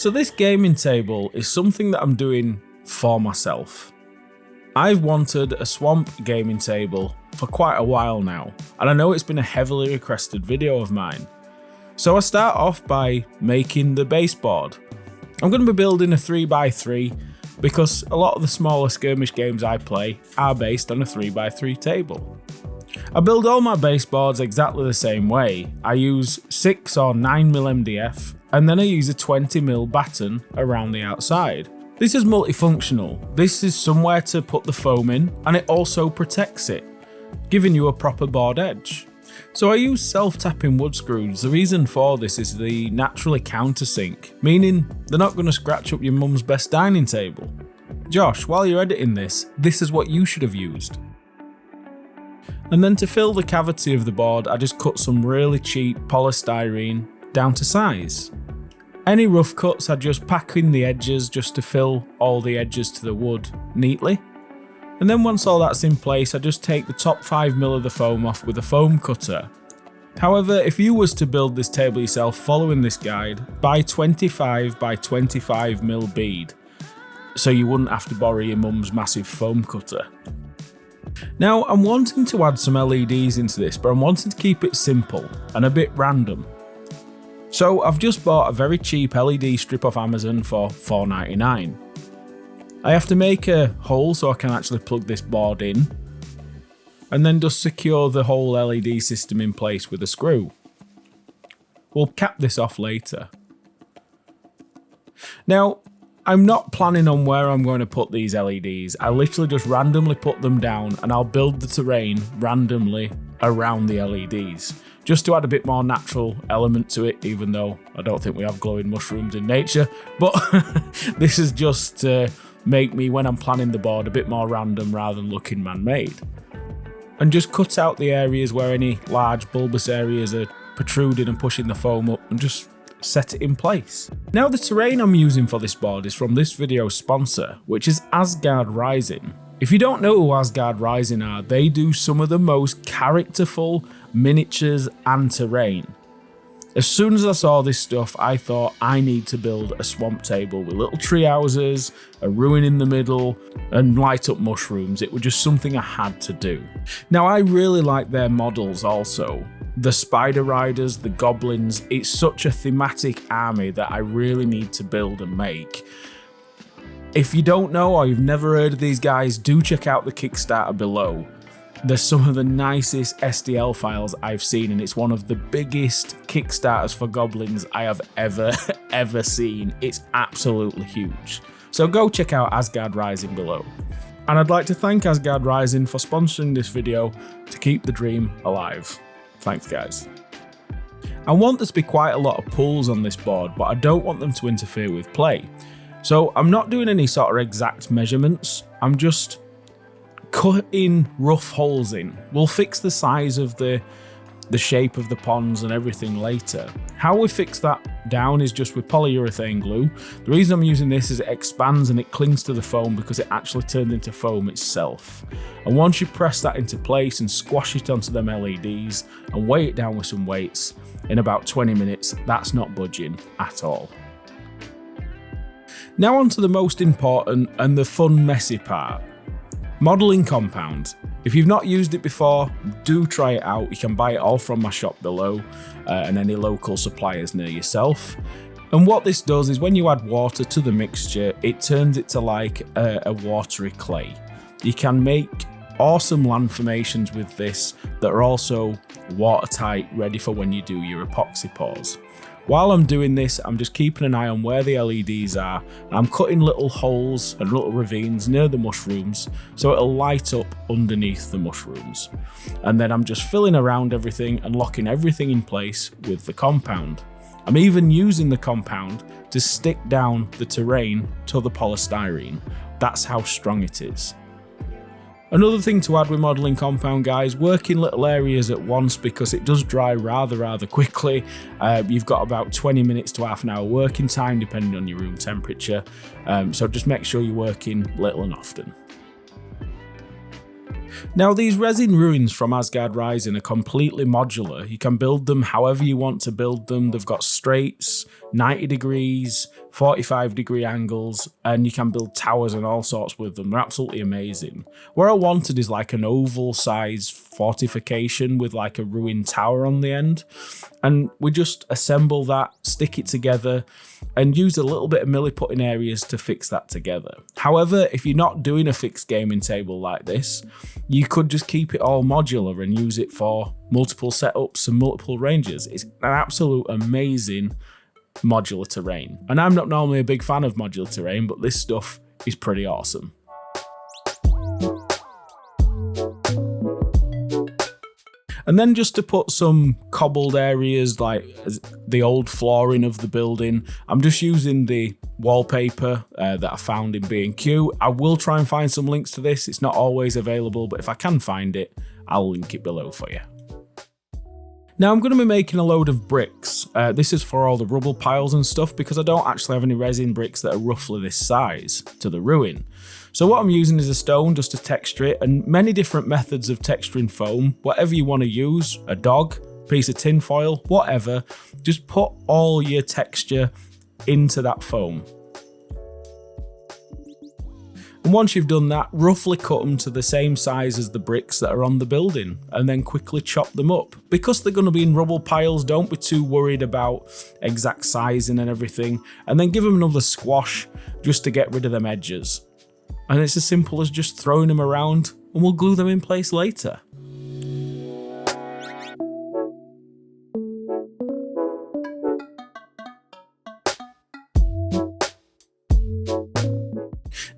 So this gaming table is something that I'm doing for myself. I've wanted a swamp gaming table for quite a while now, and I know it's been a heavily requested video of mine. So I start off by making the baseboard. I'm going to be building a 3x3 because a lot of the smaller skirmish games I play are based on a 3x3 table. I build all my baseboards exactly the same way. I use 6 or 9mm MDF, and then I use a 20mm batten around the outside. This is multifunctional. This is somewhere to put the foam in, and it also protects it, giving you a proper board edge. So I use self-tapping wood screws. The reason for this is they naturally countersink, meaning they're not going to scratch up your mum's best dining table. Josh, while you're editing this is what you should have used. And then to fill the cavity of the board, I just cut some really cheap polystyrene down to size. Any rough cuts, I just pack in the edges just to fill all the edges to the wood neatly. And then once all that's in place, I just take the top 5mm of the foam off with a foam cutter. However, if you was to build this table yourself following this guide, buy 25 by 25mm bead, so you wouldn't have to borrow your mum's massive foam cutter. Now, I'm wanting to add some LEDs into this, but I'm wanting to keep it simple and a bit random. So I've just bought a very cheap LED strip off Amazon for $4.99. I have to make a hole so I can actually plug this board in, and then just secure the whole LED system in place with a screw. We'll cap this off later. Now, I'm not planning on where I'm going to put these LEDs. I literally just randomly put them down, and I'll build the terrain randomly around the LEDs, just to add a bit more natural element to it, even though I don't think we have glowing mushrooms in nature. But this is just to make me, when I'm planning the board, a bit more random rather than looking man-made. And just cut out the areas where any large bulbous areas are protruding and pushing the foam up, and just set it in place. Now, the terrain I'm using for this board is from this video's sponsor, which is Asgard Rising. If you don't know who Asgard Rising are, they do some of the most characterful miniatures and terrain. As soon as I saw this stuff, I thought I need to build a swamp table with little tree houses, a ruin in the middle, and light up mushrooms. It was just something I had to do. Now, I really like their models also. The spider riders, the goblins, it's such a thematic army that I really need to build and make. If you don't know, or you've never heard of these guys, do check out the Kickstarter below. They're some of the nicest STL files I've seen, and it's one of the biggest Kickstarters for goblins I have ever seen. It's absolutely huge. So go check out Asgard Rising below. And I'd like to thank Asgard Rising for sponsoring this video to keep the dream alive. Thanks, guys. I want there to be quite a lot of pulls on this board, but I don't want them to interfere with play. So I'm not doing any sort of exact measurements. I'm just cutting rough holes in. We'll fix the size of the shape of the ponds and everything later. How we fix that down is just with polyurethane glue. The reason I'm using this is it expands and it clings to the foam because it actually turns into foam itself. And once you press that into place and squash it onto them LEDs and weigh it down with some weights, in about 20 minutes, that's not budging at all. Now on to the most important and the fun, messy part. Modelling compound. If you've not used it before, do try it out. You can buy it all from my shop below and any local suppliers near yourself. And what this does is when you add water to the mixture, it turns it to like a watery clay. You can make awesome land formations with this that are also watertight, ready for when you do your epoxy pours. While I'm doing this, I'm just keeping an eye on where the LEDs are. I'm cutting little holes and little ravines near the mushrooms so it'll light up underneath the mushrooms. And then I'm just filling around everything and locking everything in place with the compound. I'm even using the compound to stick down the terrain to the polystyrene. That's how strong it is. Another thing to add with modelling compound, guys, work in little areas at once because it does dry rather quickly. You've got about 20 minutes to half an hour working time depending on your room temperature, so just make sure you're working little and often. Now, these Resin Ruins from Asgard Rising are completely modular. You can build them however you want to build them. They've got straights, 90 degrees, 45-degree angles, and you can build towers and all sorts with them. They're absolutely amazing. What I wanted is like an oval size fortification with like a ruined tower on the end, and we just assemble that, stick it together, and use a little bit of milliput in areas to fix that together. However, if you're not doing a fixed gaming table like this, you could just keep it all modular and use it for multiple setups and multiple ranges. It's an absolute amazing modular terrain. And I'm not normally a big fan of modular terrain, but this stuff is pretty awesome. And then just to put some cobbled areas like the old flooring of the building, I'm just using the wallpaper that I found in B&Q. I will try and find some links to this. It's not always available, but if I can find it, I'll link it below for you. Now I'm going to be making a load of bricks. This is for all the rubble piles and stuff because I don't actually have any resin bricks that are roughly this size to the ruin. So what I'm using is a stone just to texture it, and many different methods of texturing foam, whatever you want to use, a dog, piece of tin foil, whatever, just put all your texture into that foam. And once you've done that, roughly cut them to the same size as the bricks that are on the building, and then quickly chop them up. Because they're going to be in rubble piles, don't be too worried about exact sizing and everything, and then give them another squash just to get rid of them edges. And it's as simple as just throwing them around, and we'll glue them in place later.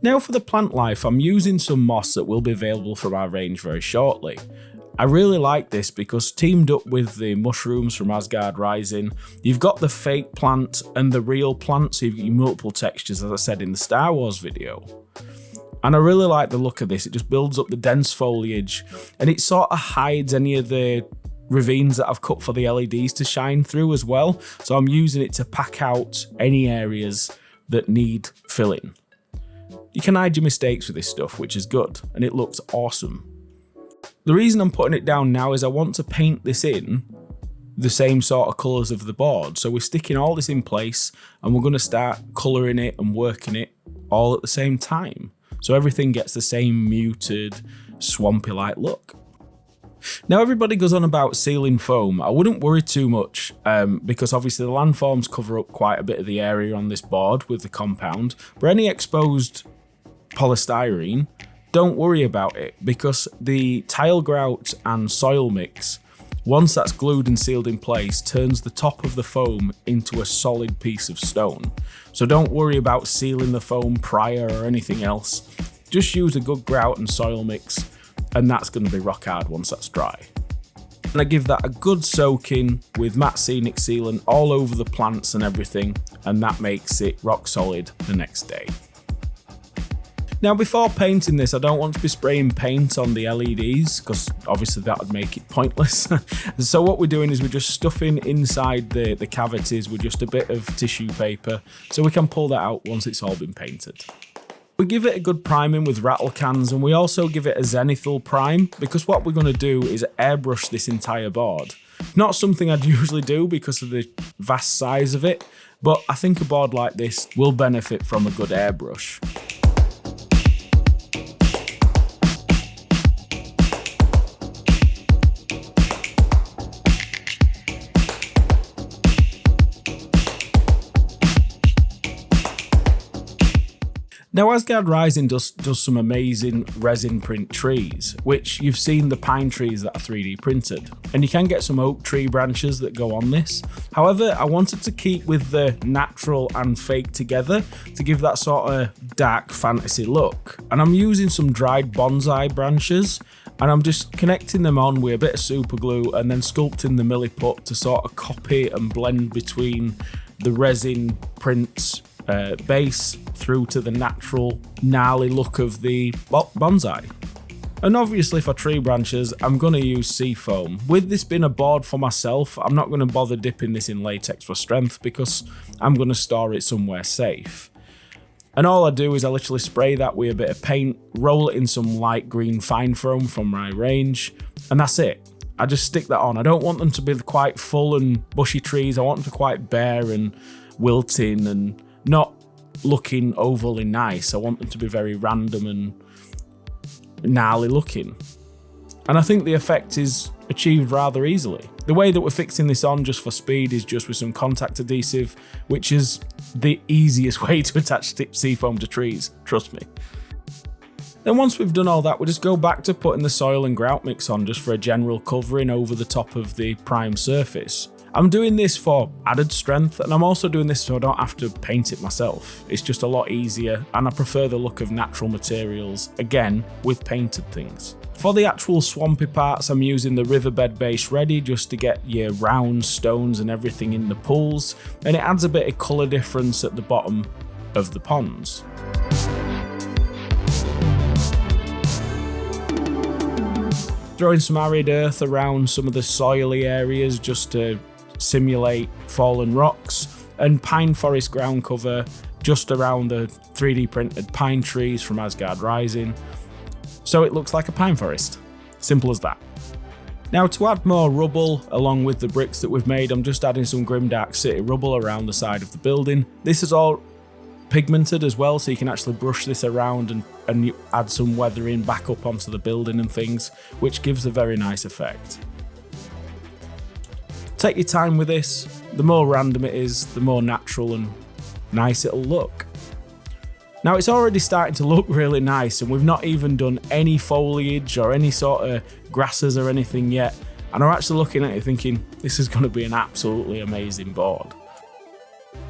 Now for the plant life, I'm using some moss that will be available from our range very shortly. I really like this because teamed up with the mushrooms from Asgard Rising, you've got the fake plant and the real plant, so you've got your multiple textures, as I said in the Star Wars video. And I really like the look of this. It just builds up the dense foliage, and it sort of hides any of the ravines that I've cut for the LEDs to shine through as well. So I'm using it to pack out any areas that need filling. You can hide your mistakes with this stuff, which is good, and it looks awesome. The reason I'm putting it down now is I want to paint this in the same sort of colours of the board. So we're sticking all this in place, and we're going to start colouring it and working it all at the same time. So everything gets the same muted, swampy-like look. Now everybody goes on about sealing foam. I wouldn't worry too much because obviously the landforms cover up quite a bit of the area on this board with the compound, but any exposed polystyrene, don't worry about it because the tile grout and soil mix, once that's glued and sealed in place, turns the top of the foam into a solid piece of stone. So don't worry about sealing the foam prior or anything else. Just use a good grout and soil mix, and that's going to be rock hard once that's dry. And I give that a good soaking with matte Scenic sealant all over the plants and everything, and that makes it rock solid the next day. Now before painting this, I don't want to be spraying paint on the LEDs because obviously that would make it pointless. So what we're doing is we're just stuffing inside the cavities with just a bit of tissue paper so we can pull that out once it's all been painted. We give it a good priming with rattle cans, and we also give it a zenithal prime because what we're going to do is airbrush this entire board. Not something I'd usually do because of the vast size of it, but I think a board like this will benefit from a good airbrush. Now Asgard Rising does some amazing resin print trees, which you've seen the pine trees that are 3D printed, and you can get some oak tree branches that go on this. However, I wanted to keep with the natural and fake together to give that sort of dark fantasy look, and I'm using some dried bonsai branches, and I'm just connecting them on with a bit of super glue and then sculpting the milliput to sort of copy and blend between the resin prints base through to the natural gnarly look of the bonsai. And obviously for tree branches, I'm going to use sea foam. With this being a board for myself, I'm not going to bother dipping this in latex for strength because I'm going to store it somewhere safe. And all I do is I literally spray that with a bit of paint, roll it in some light green fine foam from my range, and that's it. I just stick that on. I don't want them to be quite full and bushy trees. I want them to be quite bare and wilting and not looking overly nice. I want them to be very random and gnarly looking. And I think the effect is achieved rather easily. The way that we're fixing this on just for speed is just with some contact adhesive, which is the easiest way to attach seafoam to trees, trust me. Then once we've done all that, we'll just go back to putting the soil and grout mix on just for a general covering over the top of the prime surface. I'm doing this for added strength, and I'm also doing this so I don't have to paint it myself. It's just a lot easier, and I prefer the look of natural materials, again, with painted things. For the actual swampy parts, I'm using the riverbed base ready just to get your round stones and everything in the pools, and it adds a bit of colour difference at the bottom of the ponds. Throwing some arid earth around some of the soily areas just to simulate fallen rocks, and pine forest ground cover just around the 3D printed pine trees from Asgard Rising, so it looks like a pine forest. Simple as that. Now to add more rubble along with the bricks that we've made, I'm just adding some Grimdark City rubble around the side of the building. This is all pigmented as well, so you can actually brush this around and you add some weathering back up onto the building and things, which gives a very nice effect. Take your time with this. The more random it is, the more natural and nice it'll look. Now it's already starting to look really nice, and we've not even done any foliage or any sort of grasses or anything yet, and I'm actually looking at it thinking this is going to be an absolutely amazing board.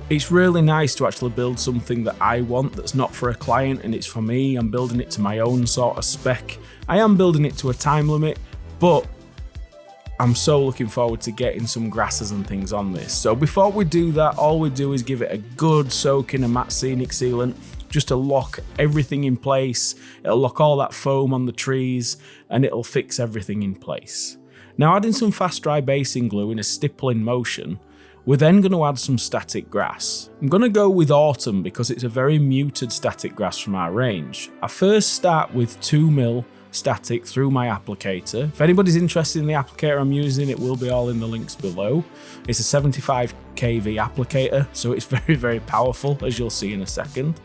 It's really nice to actually build something that I want that's not for a client and it's for me. I'm building it to my own sort of spec. I am building it to a time limit, but I'm so looking forward to getting some grasses and things on this. So before we do that, all we do is give it a good soak in a matte scenic sealant just to lock everything in place. It'll lock all that foam on the trees and it'll fix everything in place. Now adding some fast dry basing glue in a stippling motion, we're then going to add some static grass. I'm going to go with autumn because it's a very muted static grass from our range. I first start with 2mm static through my applicator. If anybody's interested in the applicator I'm using, it will be all in the links below. It's a 75 kV applicator, so it's very, very powerful, as you'll see in a second.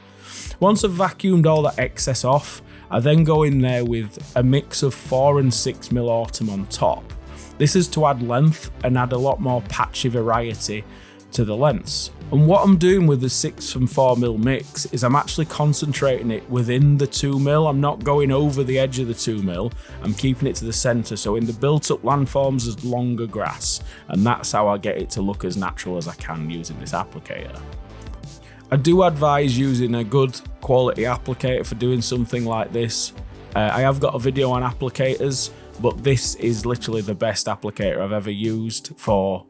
Once I've vacuumed all that excess off, I then go in there with a mix of 4 and 6mm autumn on top. This is to add length and add a lot more patchy variety to the lengths. And what I'm doing with the 6 and 4mm mix is I'm actually concentrating it within the 2mm. I'm not going over the edge of the 2mm. I'm keeping it to the centre, so in the built-up landforms there's longer grass, and that's how I get it to look as natural as I can using this applicator. I do advise using a good quality applicator for doing something like this. I have got a video on applicators, but this is literally the best applicator I've ever used for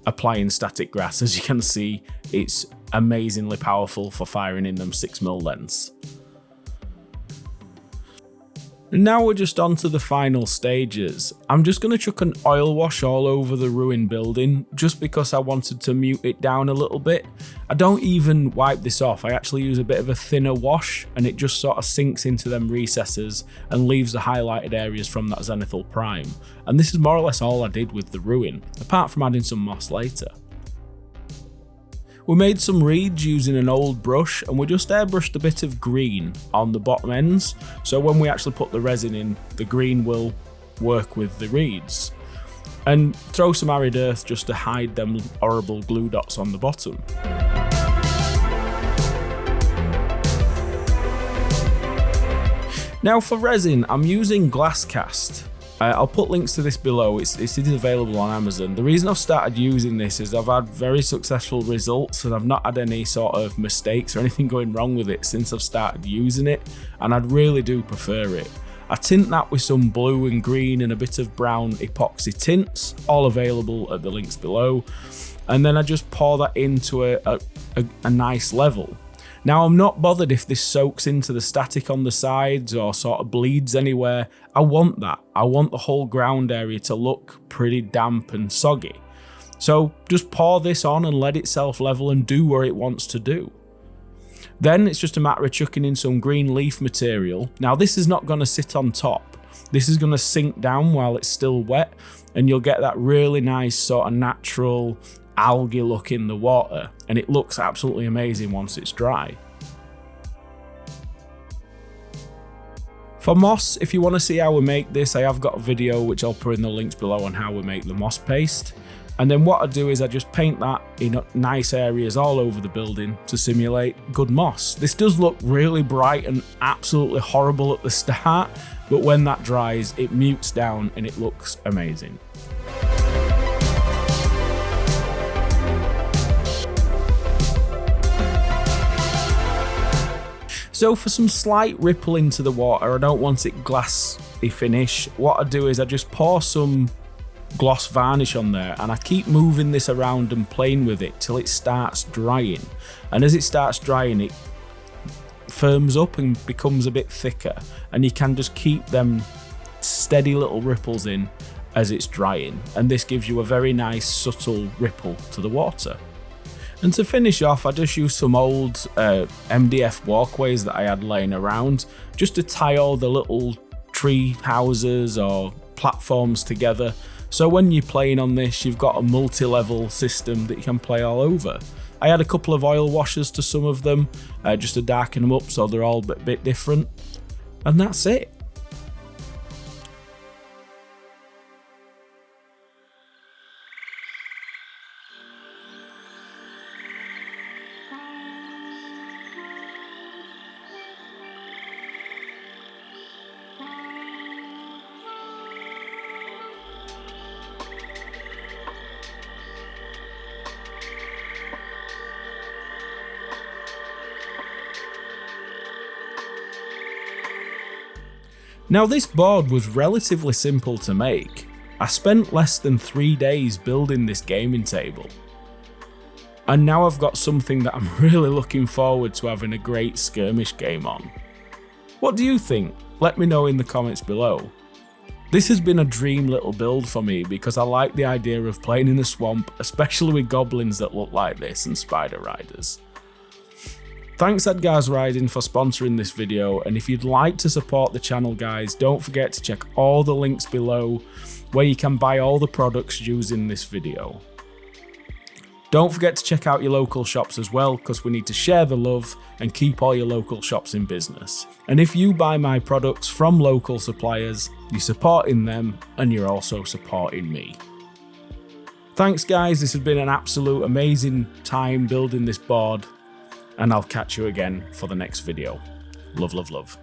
applying static grass. As you can see, it's amazingly powerful for firing in them 6mm lengths. And now we're just on to the final stages. I'm just going to chuck an oil wash all over the ruined building just because I wanted to mute it down a little bit. I don't even wipe this off, I actually use a bit of a thinner wash and it just sort of sinks into them recesses and leaves the highlighted areas from that zenithal prime. And this is more or less all I did with the ruin, apart from adding some moss later. We made some reeds using an old brush and we just airbrushed a bit of green on the bottom ends, so when we actually put the resin in, the green will work with the reeds. And throw some arid earth just to hide them horrible glue dots on the bottom. Now for resin, I'm using glass cast. I'll put links to this below, it is available on Amazon. The reason I've started using this is I've had very successful results and I've not had any sort of mistakes or anything going wrong with it since I've started using it, and I really do prefer it. I tint that with some blue and green and a bit of brown epoxy tints, all available at the links below, and then I just pour that into a nice level. Now I'm not bothered if this soaks into the static on the sides or sort of bleeds anywhere. I want that. I want the whole ground area to look pretty damp and soggy. So just pour this on and let it self-level and do what it wants to do. Then it's just a matter of chucking in some green leaf material. Now this is not going to sit on top. This is going to sink down while it's still wet, and you'll get that really nice sort of natural algae look in the water, and it looks absolutely amazing once it's dry. For moss, if you want to see how we make this, I have got a video which I'll put in the links below on how we make the moss paste. And then what I do is I just paint that in nice areas all over the building to simulate good moss. This does look really bright and absolutely horrible at the start, but when that dries, it mutes down and it looks amazing. So for some slight ripple into the water, I don't want it glassy finish. What I do is I just pour some gloss varnish on there, and I keep moving this around and playing with it till it starts drying. And as it starts drying, it firms up and becomes a bit thicker, and you can just keep them steady little ripples in as it's drying, and this gives you a very nice subtle ripple to the water. And to finish off, I just used some old MDF walkways that I had laying around just to tie all the little tree houses or platforms together. So when you're playing on this, you've got a multi-level system that you can play all over. I had a couple of oil washers to some of them, just to darken them up so they're all a bit different. And that's it. Now this board was relatively simple to make. I spent less than 3 days building this gaming table. And now I've got something that I'm really looking forward to having a great skirmish game on. What do you think? Let me know in the comments below. This has been a dream little build for me because I like the idea of playing in a swamp, especially with goblins that look like this and spider riders. Thanks Asgard Riding for sponsoring this video, and if you'd like to support the channel guys, don't forget to check all the links below where you can buy all the products used in this video. Don't forget to check out your local shops as well, because we need to share the love and keep all your local shops in business. And if you buy my products from local suppliers, you're supporting them and you're also supporting me. Thanks guys, this has been an absolute amazing time building this board, and I'll catch you again for the next video. Love, love, love.